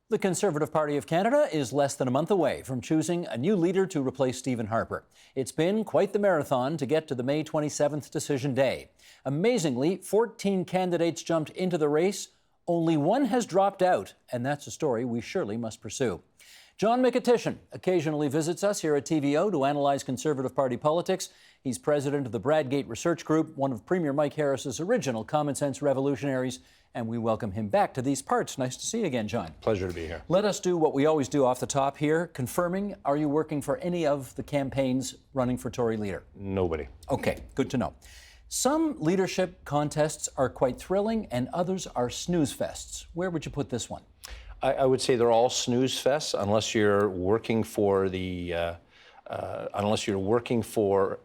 The Conservative Party of Canada is less than a month away from choosing a new leader to replace Stephen Harper. It's been quite the marathon to get to the May 27th decision day. Amazingly, 14 candidates jumped into the race. Only one has dropped out, and that's a story we surely must pursue. John Mykytyshyn occasionally visits us here at TVO to analyze Conservative Party politics. He's president of the Bradgate Research Group, one of Premier Mike Harris's original Common Sense Revolutionaries, and we welcome him back to these parts. Nice to see you again, John. Pleasure to be here. Let us do what we always do off the top here, confirming, are you working for any of the campaigns running for Tory leader? Nobody. Okay, good to know. Some leadership contests are quite thrilling and others are snooze fests. Where would you put this one? I would say they're all snooze fests unless you're working for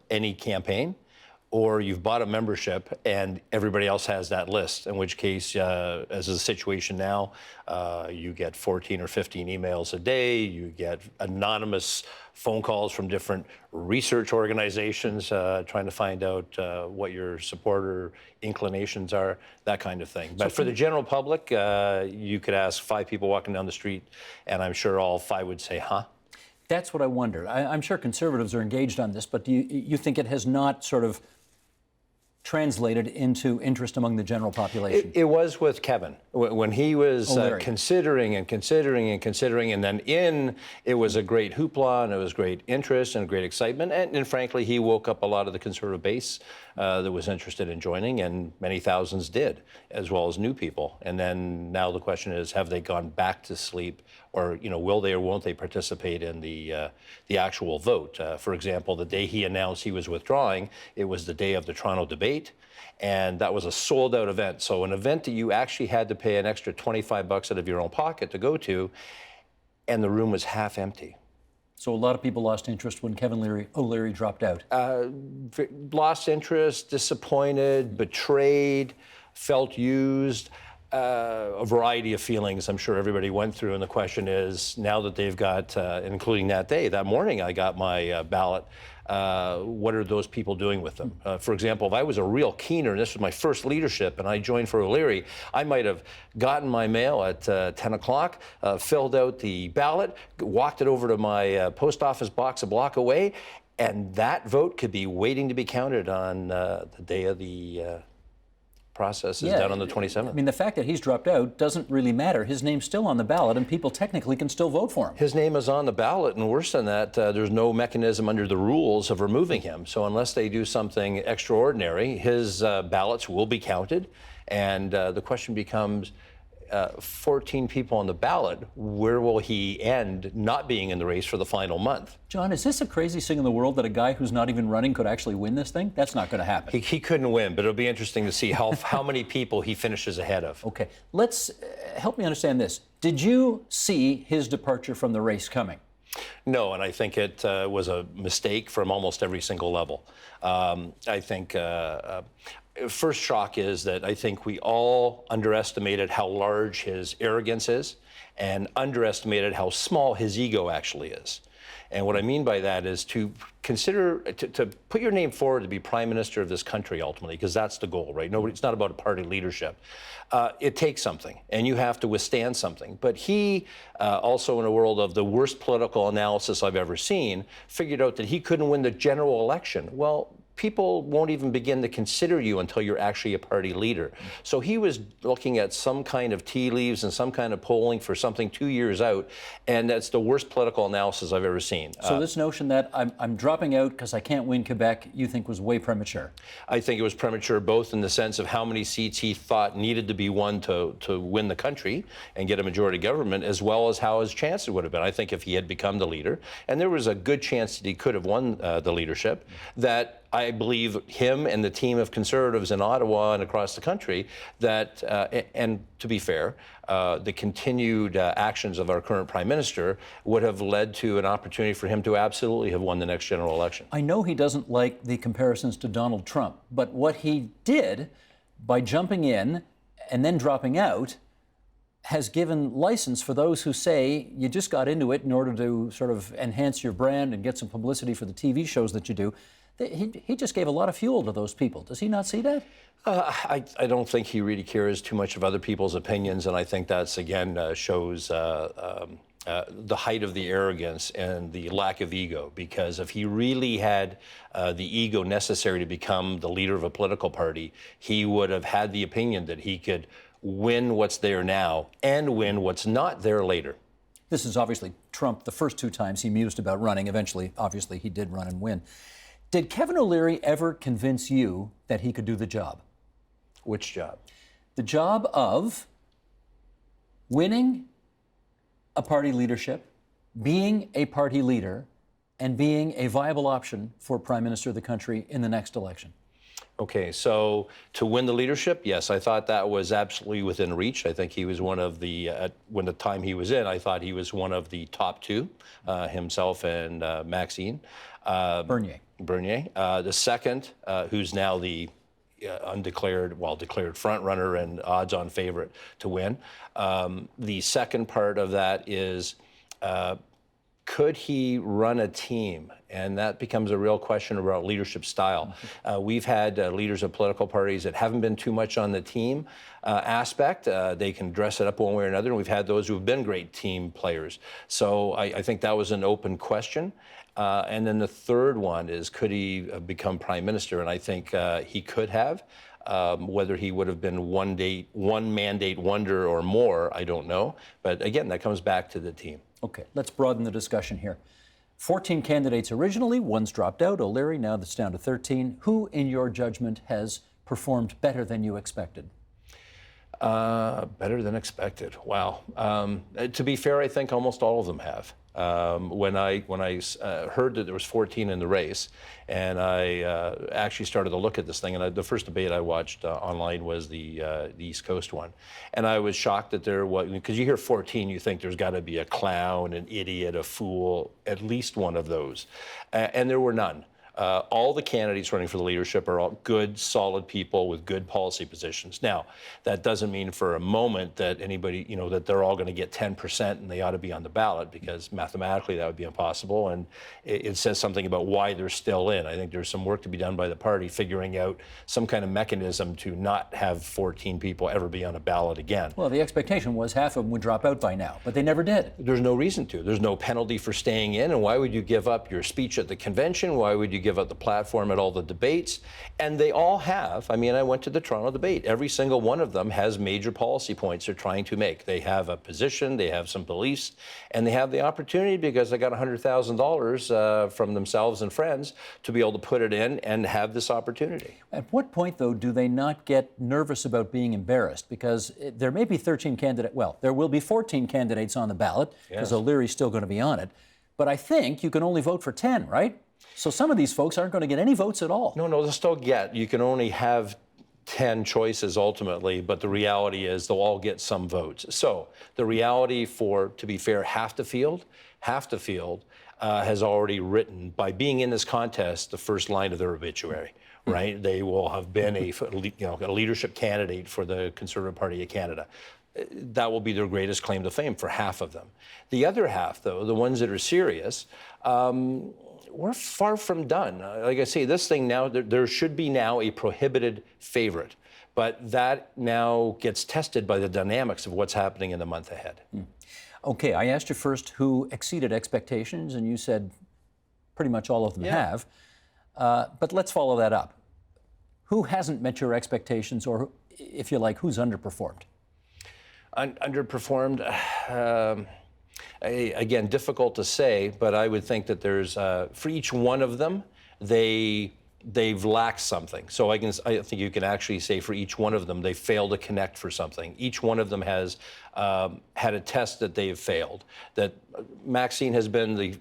any campaign, or you've bought a membership and everybody else has that list, in which case, as is the situation now, you get 14 or 15 emails a day, you get anonymous phone calls from different research organizations trying to find out what your supporter inclinations are, that kind of thing. But for the general public, you could ask 5 people walking down the street, and I'm sure all 5 would say, huh? That's what I wonder. I'm sure Conservatives are engaged on this, but do you think it has not sort of translated into interest among the general population? It was with Kevin. When he was considering, and then it was a great hoopla, and it was great interest and great excitement, and frankly, he woke up a lot of the Conservative base that was interested in joining, and many thousands did, as well as new people. And then now the question is, have they gone back to sleep, or will they or won't they participate in the actual vote? For example, the day he announced he was withdrawing, it was the day of the Toronto debate, and that was a sold-out event. So an event that you actually had to pay an extra $25 out of your own pocket to go to, and the room was half empty. So a lot of people lost interest when Kevin O'Leary dropped out. Lost interest, disappointed, betrayed, felt used. A variety of feelings I'm sure everybody went through, and the question is, now that they've got, including that morning I got my ballot, what are those people doing with them? For example, if I was a real keener, and this was my first leadership, and I joined for O'Leary, I might have gotten my mail at 10 o'clock, filled out the ballot, walked it over to my post office box a block away, and that vote could be waiting to be counted on the day of the process is done on the 27th. I mean, the fact that he's dropped out doesn't really matter. His name's still on the ballot, and people technically can still vote for him. His name is on the ballot, and worse than that, there's no mechanism under the rules of removing him. So unless they do something extraordinary, his ballots will be counted, and the question becomes, 14 people on the ballot, where will he end not being in the race for the final month? John, is this the craziest thing in the world that a guy who's not even running could actually win this thing? That's not going to happen. He couldn't win, but it'll be interesting to see how many people he finishes ahead of. Okay, let's help me understand this. Did you see his departure from the race coming? No, and I think it was a mistake from almost every single level. I think first shock is that I think we all underestimated how large his arrogance is and underestimated how small his ego actually is. And what I mean by that is to consider, to put your name forward to be prime minister of this country ultimately, because that's the goal, right? It's not about a party leadership. It takes something, and you have to withstand something. But he, also in a world of the worst political analysis I've ever seen, figured out that he couldn't win the general election. Well, people won't even begin to consider you until you're actually a party leader. So he was looking at some kind of tea leaves and some kind of polling for something 2 years out, and that's the worst political analysis I've ever seen. So this notion that I'm dropping out because I can't win Quebec, you think was way premature? I think it was premature both in the sense of how many seats he thought needed to be won to win the country and get a majority government, as well as how his chances would have been. I think if he had become the leader, and there was a good chance that he could have won the leadership, that I believe him and the team of Conservatives in Ottawa and across the country that, and to be fair, the continued actions of our current Prime Minister would have led to an opportunity for him to absolutely have won the next general election. I know he doesn't like the comparisons to Donald Trump, but what he did by jumping in and then dropping out has given license for those who say you just got into it in order to sort of enhance your brand and get some publicity for the TV shows that you do. He just gave a lot of fuel to those people. Does he not see that? I don't think he really cares too much of other people's opinions, and I think that's, again, shows the height of the arrogance and the lack of ego, because if he really had the ego necessary to become the leader of a political party, he would have had the opinion that he could win what's there now and win what's not there later. This is obviously Trump. The first 2 times he mused about running. Eventually, obviously, he did run and win. Did Kevin O'Leary ever convince you that he could do the job? Which job? The job of winning a party leadership, being a party leader, and being a viable option for Prime Minister of the country in the next election? Okay, so to win the leadership, yes, I thought that was absolutely within reach. I think he was one of the, when the time he was in, I thought he was one of the top 2, himself and Maxine. Bernier. The second, who's now the declared front runner and odds-on favorite to win. The second part of that is, could he run a team? And that becomes a real question about leadership style. We've had leaders of political parties that haven't been too much on the team aspect. They can dress it up one way or another, and we've had those who have been great team players. So I think that was an open question. And then the third one is, could he become prime minister? And I think he could have. Whether he would have been one mandate wonder or more, I don't know. But again, that comes back to the team. Okay, let's broaden the discussion here. 14 candidates originally, one's dropped out, O'Leary, now that's down to 13. Who, in your judgment, has performed better than you expected? Better than expected. Wow. To be fair, I think almost all of them have. When I heard that there was 14 in the race, and I actually started to look at this thing, and the first debate I watched online was the East Coast one, and I was shocked that there was, because you hear 14, you think there's got to be a clown, an idiot, a fool, at least one of those, and there were none. All the candidates running for the leadership are all good, solid people with good policy positions. Now, that doesn't mean for a moment that anybody, that they're all going to get 10% and they ought to be on the ballot, because mathematically that would be impossible. And it says something about why they're still in. I think there's some work to be done by the party figuring out some kind of mechanism to not have 14 people ever be on a ballot again. Well, the expectation was half of them would drop out by now, but they never did. There's no reason to. There's no penalty for staying in. And why would you give up your speech at the convention? Why would you give up the platform at all the debates? And they all have. I mean, I went to the Toronto debate. Every single one of them has major policy points they're trying to make. They have a position, they have some beliefs, and they have the opportunity, because they got $100,000 from themselves and friends, to be able to put it in and have this opportunity. At what point, though, do they not get nervous about being embarrassed? Because there may be 13 candidates, well, there will be 14 candidates on the ballot, because O'Leary's still going to be on it. But I think you can only vote for 10, right? So some of these folks aren't going to get any votes at all. No, they'll still get. You can only have 10 choices ultimately, but the reality is they'll all get some votes. So the reality to be fair, half the field has already written, by being in this contest, the first line of their obituary, right? They will have been a leadership candidate for the Conservative Party of Canada. That will be their greatest claim to fame for half of them. The other half, though, the ones that are serious, we're far from done. Like I say, this thing now, there should be now a prohibited favorite, but that now gets tested by the dynamics of what's happening in the month ahead. Okay, I asked you first who exceeded expectations, and you said pretty much all of them have. But let's follow that up. Who hasn't met your expectations, or if you like, who's underperformed? Underperformed? Again, difficult to say, but I would think that there's, for each one of them, they've lacked something. So I think you can actually say for each one of them, they failed to connect for something. Each one of them has had a test that they've failed. That Maxine has been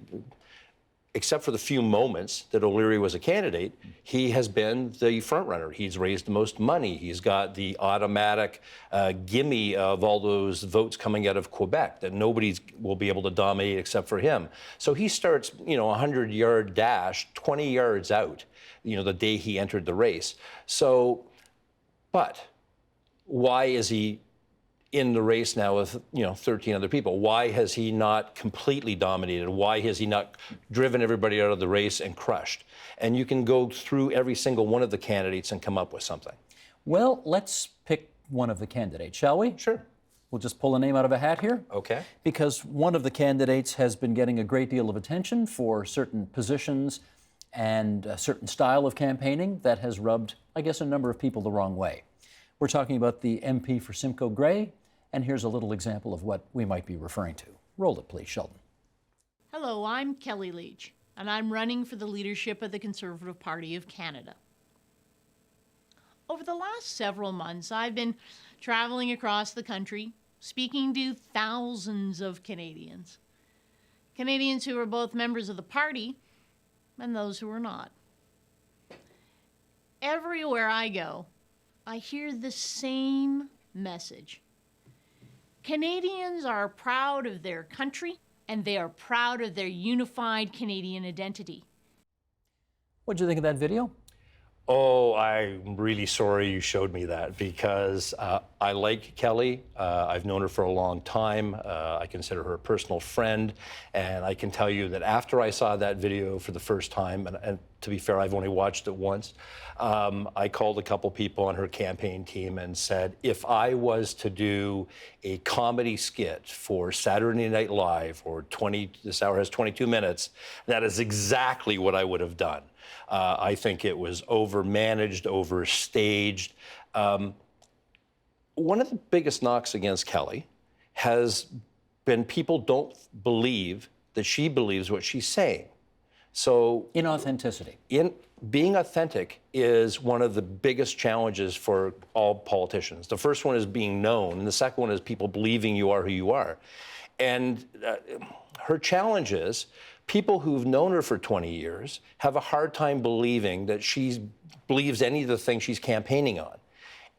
except for the few moments that O'Leary was a candidate, he has been the front runner. He's raised the most money. He's got the automatic gimme of all those votes coming out of Quebec that nobody will be able to dominate except for him. So he starts, a 100-yard dash, 20 yards out, the day he entered the race. So, but why is he in the race now with 13 other people. Why has he not completely dominated? Why has he not driven everybody out of the race and crushed? And you can go through every single one of the candidates and come up with something. Well, let's pick one of the candidates, shall we? Sure. We'll just pull a name out of a hat here. Okay. Because one of the candidates has been getting a great deal of attention for certain positions and a certain style of campaigning that has rubbed, I guess, a number of people the wrong way. We're talking about the MP for Simcoe Grey, and here's a little example of what we might be referring to. Roll it, please, Sheldon. Hello, I'm Kellie Leitch, and I'm running for the leadership of the Conservative Party of Canada. Over the last several months, I've been traveling across the country, speaking to thousands of Canadians. Canadians who are both members of the party and those who are not. Everywhere I go, I hear the same message. Canadians are proud of their country, and they are proud of their unified Canadian identity. What did you think of that video? Oh, I'm really sorry you showed me that, because I like Kellie. I've known her for a long time. I consider her a personal friend. And I can tell you that after I saw that video for the first time, and to be fair, I've only watched it once, I called a couple people on her campaign team and said, if I was to do a comedy skit for Saturday Night Live, or this hour has 22 minutes, that is exactly what I would have done. I think it was overmanaged, overstaged. One of the biggest knocks against Kellie has been people don't believe that she believes what she's saying. So Inauthenticity. Being authentic is one of the biggest challenges for all politicians. The first one is being known, and the second one is people believing you are who you are. And her challenge is people who've known her for 20 years have a hard time believing that she believes any of the things she's campaigning on.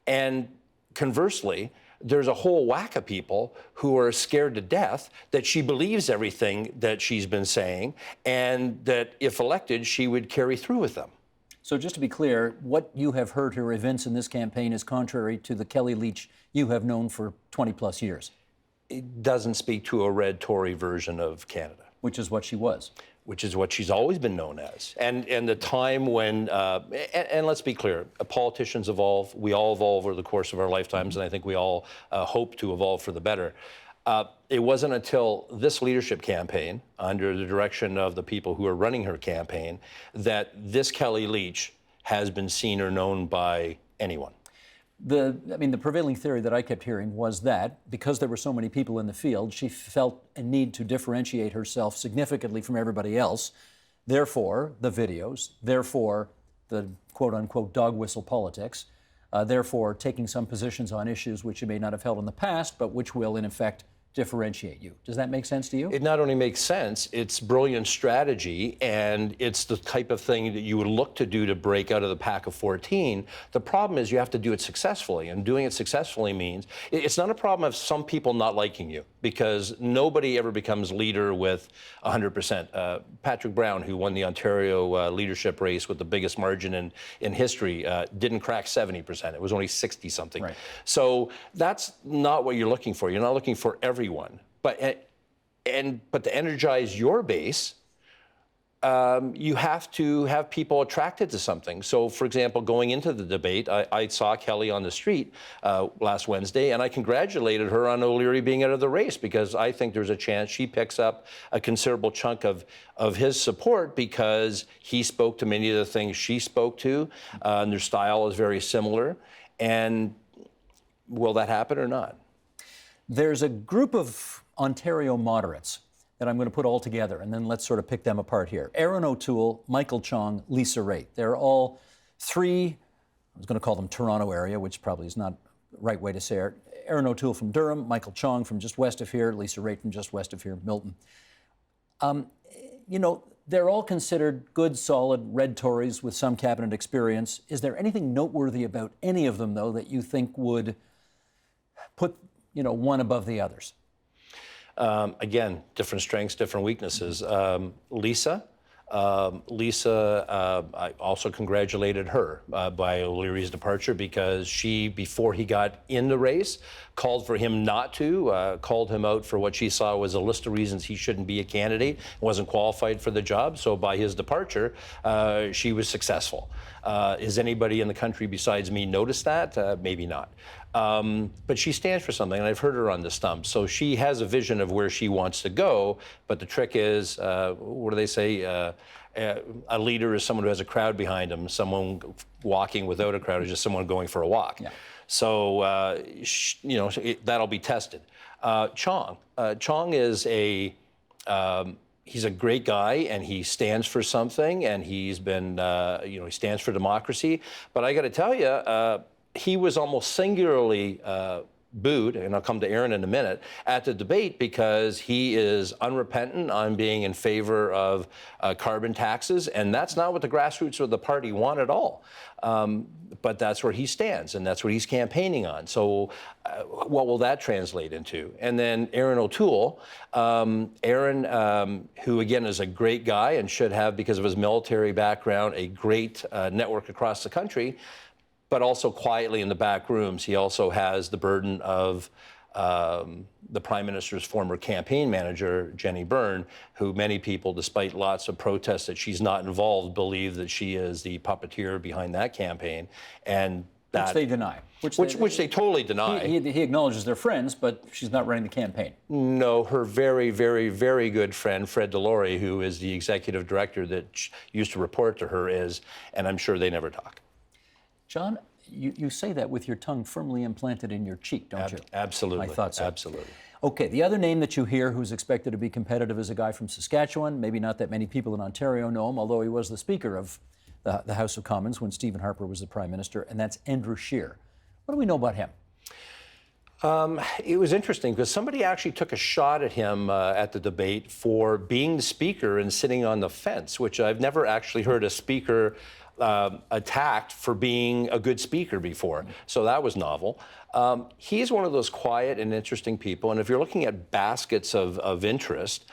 And conversely, there's a whole whack of people who are scared to death that she believes everything that she's been saying, and that if elected, she would carry through with them. So just to be clear, what you have heard her evince in this campaign is contrary to the Kellie Leitch you have known for 20 plus years. It doesn't speak to a red Tory version of Canada. Which is what she was. Which is what she's always been known as. And the time when, and let's be clear, politicians evolve. We all evolve over the course of our lifetimes, and I think we all hope to evolve for the better. It wasn't until this leadership campaign, under the direction of the people who are running her campaign, that this Kellie Leitch has been seen or known by anyone. The prevailing theory that I kept hearing was that because there were so many people in the field, she felt a need to differentiate herself significantly from everybody else. Therefore, the videos, therefore, the quote-unquote dog whistle politics, therefore, taking some positions on issues which you may not have held in the past, but which will, in effect, differentiate you. Does that make sense to you? It not only makes sense, it's brilliant strategy, and it's the type of thing that you would look to do to break out of the pack of 14. The problem is you have to do it successfully, and doing it successfully means it's not a problem of some people not liking you, because nobody ever becomes leader with 100%. Patrick Brown, who won the Ontario leadership race with the biggest margin in history, didn't crack 70%. It was only 60-something. Right. So that's not what you're looking for. You're not looking for everyone. But to energize your base, you have to have people attracted to something. So, for example, going into the debate, I saw Kellie on the street last Wednesday, and I congratulated her on O'Leary being out of the race, because I think there's a chance she picks up a considerable chunk of his support, because he spoke to many of the things she spoke to, and their style is very similar. And will that happen or not? There's a group of Ontario moderates that I'm going to put all together, and then let's sort of pick them apart here. Erin O'Toole, Michael Chong, Lisa Raitt. They're all three, I was going to call them Toronto area, which probably is not the right way to say it. Erin O'Toole from Durham, Michael Chong from just west of here, Lisa Raitt from just west of here, Milton. They're all considered good, solid red Tories with some cabinet experience. Is there anything noteworthy about any of them, though, that you think would put one above the others? Again, different strengths, different weaknesses. Lisa, I also congratulated her by O'Leary's departure, because she, before he got in the race, called for him not to, called him out for what she saw was a list of reasons he shouldn't be a candidate, wasn't qualified for the job. So by his departure, she was successful. Has anybody in the country besides me noticed that? Maybe not. But she stands for something, and I've heard her on the stump. So she has a vision of where she wants to go, but the trick is, what do they say? A leader is someone who has a crowd behind him. Someone walking without a crowd is just someone going for a walk. Yeah. So, you know, that'll be tested. Chong is he's a great guy, and he stands for something, and he's been, you know, he stands for democracy. But I got to tell you, he was almost singularly booed, and I'll come to Aaron in a minute, at the debate because he is unrepentant on being in favor of carbon taxes, and that's not what the grassroots of the party want at all. But that's where he stands, and that's what he's campaigning on. So what will that translate into? And then Aaron O'Toole, who again is a great guy and should have, because of his military background, a great network across the country, but also quietly in the back rooms, he also has the burden of the Prime Minister's former campaign manager, Jenny Byrne, who many people, despite lots of protests that she's not involved, believe that she is the puppeteer behind that campaign. And that, which they deny. Which they totally deny. He acknowledges they're friends, but she's not running the campaign. No, her very, very, very good friend, Fred Delory, who is the executive director that used to report to her, is, and I'm sure they never talk. John, you say that with your tongue firmly implanted in your cheek, don't you? Absolutely. I thought so. Absolutely. Okay, the other name that you hear who's expected to be competitive is a guy from Saskatchewan. Maybe not that many people in Ontario know him, although he was the Speaker of the House of Commons when Stephen Harper was the Prime Minister, and that's Andrew Scheer. What do we know about him? It was interesting because somebody actually took a shot at him at the debate for being the Speaker and sitting on the fence, which I've never actually heard a Speaker attacked for being a good speaker before. So that was novel. He's one of those quiet and interesting people. And if you're looking at baskets of interest,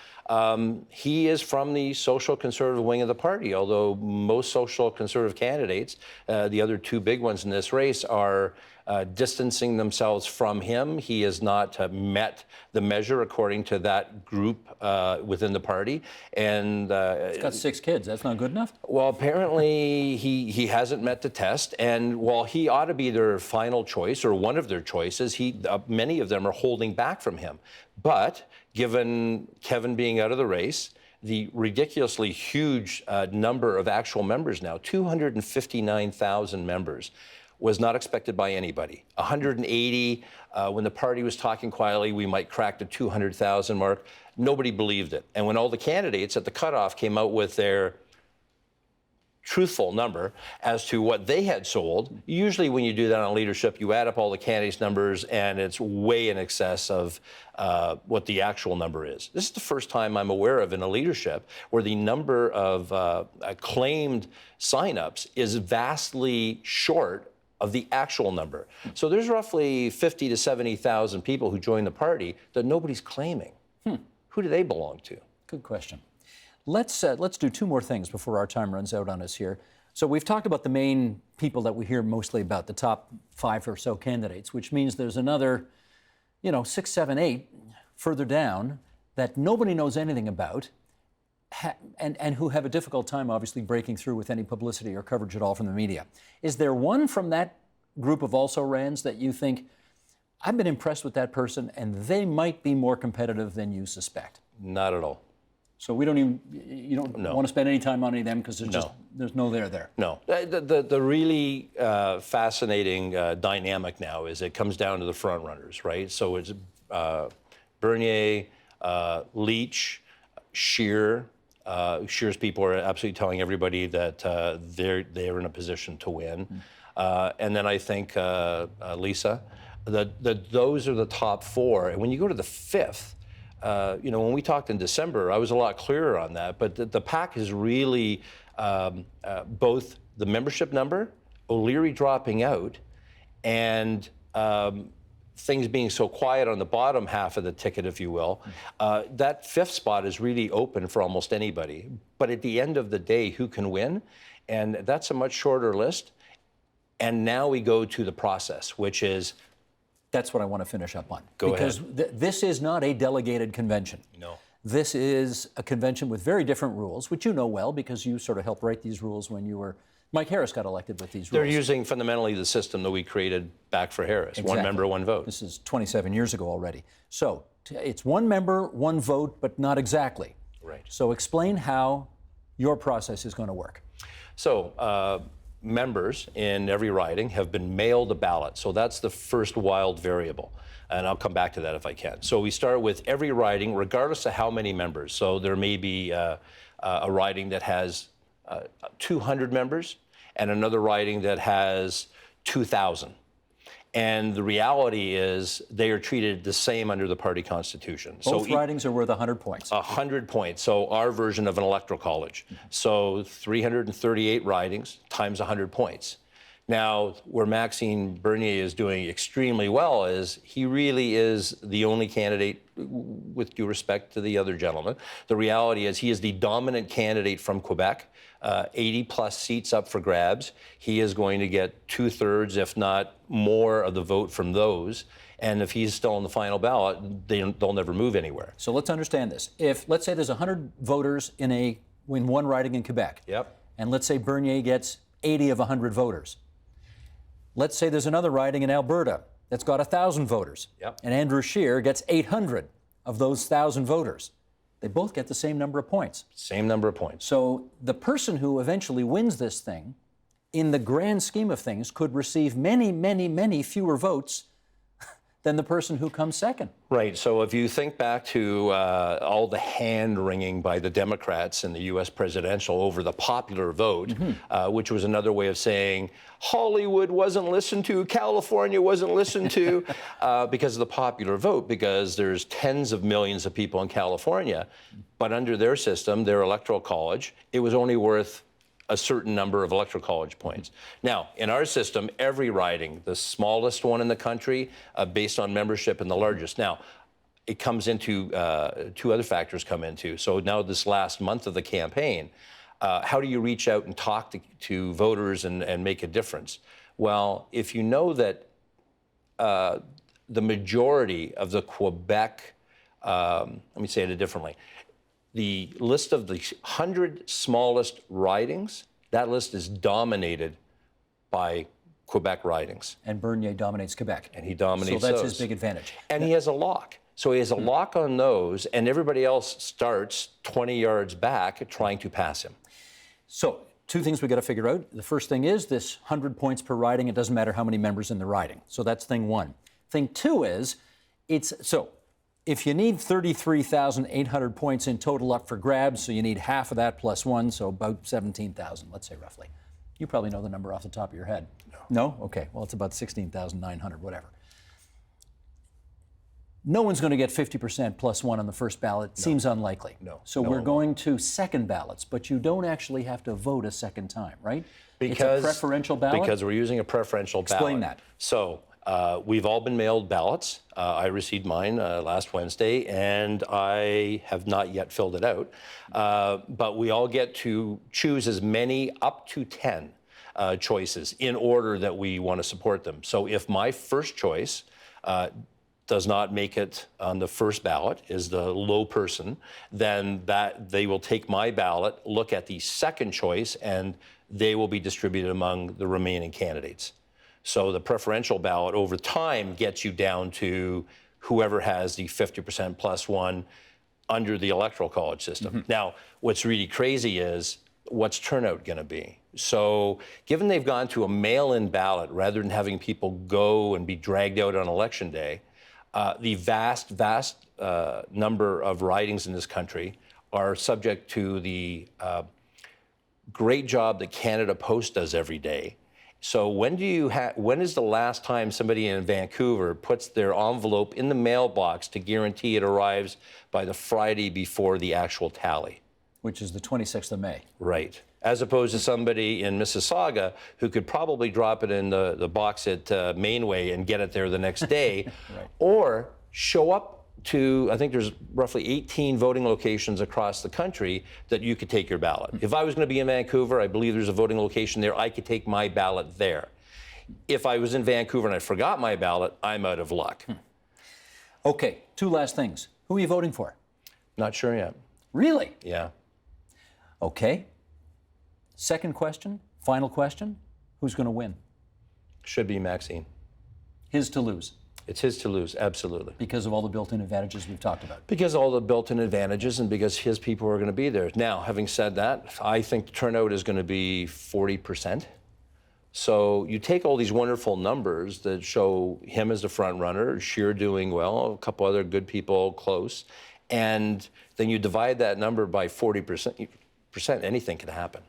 he is from the social conservative wing of the party, although most social conservative candidates, the other two big ones in this race, are distancing themselves from him. He has not met the measure according to that group within the party. And he's got 6 kids. That's not good enough? Well, apparently he hasn't met the test. And while he ought to be their final choice or one of their choices, many of them are holding back from him. But given Kevin being out of the race, the ridiculously huge number of actual members now, 259,000 members, was not expected by anybody. 180, when the party was talking quietly, we might crack the 200,000 mark. Nobody believed it. And when all the candidates at the cutoff came out with their truthful number as to what they had sold, usually when you do that on leadership, you add up all the candidates' numbers and it's way in excess of what the actual number is. This is the first time I'm aware of in a leadership where the number of claimed signups is vastly short of the actual number. So there's roughly 50 to 70,000 people who join the party that nobody's claiming. Who do they belong to? Good question. Let's do 2 more things before our time runs out on us here. So we've talked about the main people that we hear mostly about, the top 5 or so candidates, which means there's another, 6, 7, 8 further down that nobody knows anything about, and who have a difficult time, obviously, breaking through with any publicity or coverage at all from the media. Is there one from that group of also-rans that you think, I've been impressed with that person, and they might be more competitive than you suspect? Not at all. So you don't want to spend any time on any of them because there's no there. No. The really fascinating dynamic now is it comes down to the front runners, right? So it's Bernier, Leitch, Scheer. Scheer's people are absolutely telling everybody that they're in a position to win. And then I think Lisa, those are the top 4. And when you go to the 5th, when we talked in December, I was a lot clearer on that. But the pack is really both the membership number, O'Leary dropping out, and things being so quiet on the bottom half of the ticket, if you will. That 5th spot is really open for almost anybody. But at the end of the day, who can win? And that's a much shorter list. And now we go to the process, which is That's what I want to finish up on. Go because this is not a delegated convention. No. This is a convention with very different rules, which you know well because you sort of helped write these rules when you were. Mike Harris got elected with these rules. They're using fundamentally the system that we created back for Harris. Exactly. One member, one vote. This is 27 years ago already. So it's one member, one vote, but not exactly. Right. So explain how your process is going to work. So members in every riding have been mailed a ballot. So that's the first wild variable. And I'll come back to that if I can. So we start with every riding, regardless of how many members. So there may be a riding that has 200 members and another riding that has 2,000. And the reality is they are treated the same under the party constitution. Both ridings are worth 100 points. 100 points. So our version of an electoral college. So 338 ridings times 100 points. Now, where Maxime Bernier is doing extremely well is he really is the only candidate, with due respect to the other gentleman. The reality is he is the dominant candidate from Quebec, 80 plus seats up for grabs. He is going to get 2/3, if not more, of the vote from those. And if he's still on the final ballot, they'll never move anywhere. So let's understand this. If, let's say there's 100 voters in one riding in Quebec. Yep. And let's say Bernier gets 80 of 100 voters. Let's say there's another riding in Alberta that's got 1,000 voters. Yep. And Andrew Scheer gets 800 of those 1,000 voters. They both get the same number of points. Same number of points. So the person who eventually wins this thing, in the grand scheme of things, could receive many, many, many fewer votes than the person who comes second. Right. So if you think back to all the hand-wringing by the Democrats in the U.S. presidential over the popular vote, which was another way of saying Hollywood wasn't listened to, California wasn't listened to, because of the popular vote, because there's tens of millions of people in California. But under their system, their electoral college, it was only worth a certain number of electoral college points. Now, in our system, every riding, the smallest one in the country, based on membership, and the largest. Now, it comes into, two other factors come into. So now this last month of the campaign, how do you reach out and talk to voters and make a difference? Well, if you know that the majority of the Quebec, let me say it differently, the list of the 100 smallest ridings, that list is dominated by Quebec ridings. And Bernier dominates Quebec. And he dominates So that's those. his big advantage. And he has a lock. So he has a lock on those, and everybody else starts 20 yards back trying to pass him. So two things we got to figure out. The first thing is this 100 points per riding. It doesn't matter how many members in the riding. So that's thing one. Thing two is, if you need 33,800 points in total up for grabs, so you need half of that plus one, so about 17,000, let's say roughly. You probably know the number off the top of your head. No? Okay. Well, it's about 16,900, whatever. No one's going to get 50% plus one on the first ballot. Seems unlikely. So we're going to second ballots, but you don't actually have to vote a second time, right? Because, it's a preferential ballot? Because we're using a preferential ballot. Explain that. So we've all been mailed ballots. I received mine last Wednesday, and I have not yet filled it out. But we all get to choose as many, up to 10 choices in order that we want to support them. So if my first choice does not make it on the first ballot, is the low person, then they will take my ballot, look at the second choice, and they will be distributed among the remaining candidates. So the preferential ballot over time gets you down to whoever has the 50% plus one under the electoral college system. Now, what's really crazy is what's turnout going to be? So given they've gone to a mail-in ballot rather than having people go and be dragged out on election day, the vast number of ridings in this country are subject to the great job that Canada Post does every day. So when is the last time somebody in Vancouver puts their envelope in the mailbox to guarantee it arrives by the Friday before the actual tally? Which is the 26th of May. Right. As opposed to somebody in Mississauga who could probably drop it in the box at Mainway and get it there the next day, or show up to, I think there's roughly 18 voting locations across the country that you could take your ballot. If I was going to be in Vancouver, I believe there's a voting location there, I could take my ballot there. If I was in Vancouver and I forgot my ballot, I'm out of luck. Okay, two last things. Who are you voting for? Not sure yet. Really? Yeah. Okay. Second question, final question. Who's going to win? Should be Maxine. His to lose. It's his to lose, absolutely. Because of all the built-in advantages we've talked about. Because all the built-in advantages and because his people are going to be there. Now, having said that, I think the turnout is going to be 40%. So you take all these wonderful numbers that show him as the front runner, Scheer doing well, a couple other good people close, and then you divide that number by 40%, anything can happen.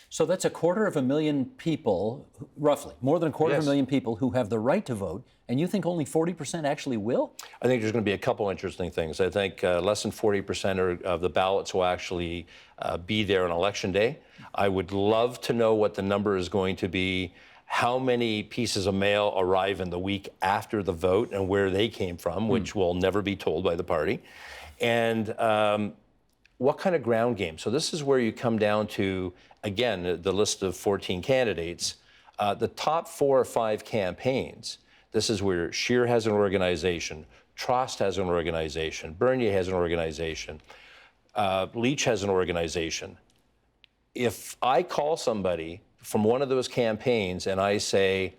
So that's 250,000 people, roughly, more than 250,000 people who have the right to vote, and you think only 40% actually will? I think there's going to be a couple interesting things. I think less than 40% of the ballots will actually be there on Election Day. I would love to know what the number is going to be, how many pieces of mail arrive in the week after the vote and where they came from, which will never be told by the party, and what kind of ground game. So this is where you come down to, again, the list of 14 candidates, the top 4 or 5 campaigns. This is where Scheer has an organization, Trost has an organization, Bernier has an organization, Leitch has an organization. If I call somebody from one of those campaigns and I say,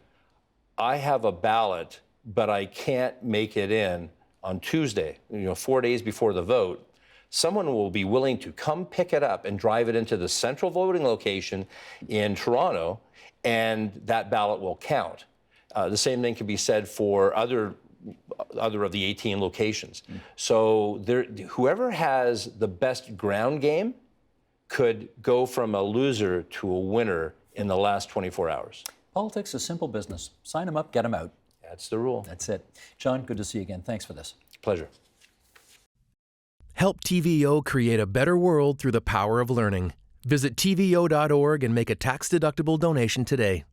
I have a ballot, but I can't make it in on Tuesday, 4 days before the vote, someone will be willing to come pick it up and drive it into the central voting location in Toronto, and that ballot will count. The same thing can be said for other of the 18 locations. So whoever has the best ground game could go from a loser to a winner in the last 24 hours. Politics is simple business. Sign them up, get them out. That's the rule. That's it. John, good to see you again. Thanks for this. Pleasure. Help TVO create a better world through the power of learning. Visit TVO.org and make a tax-deductible donation today.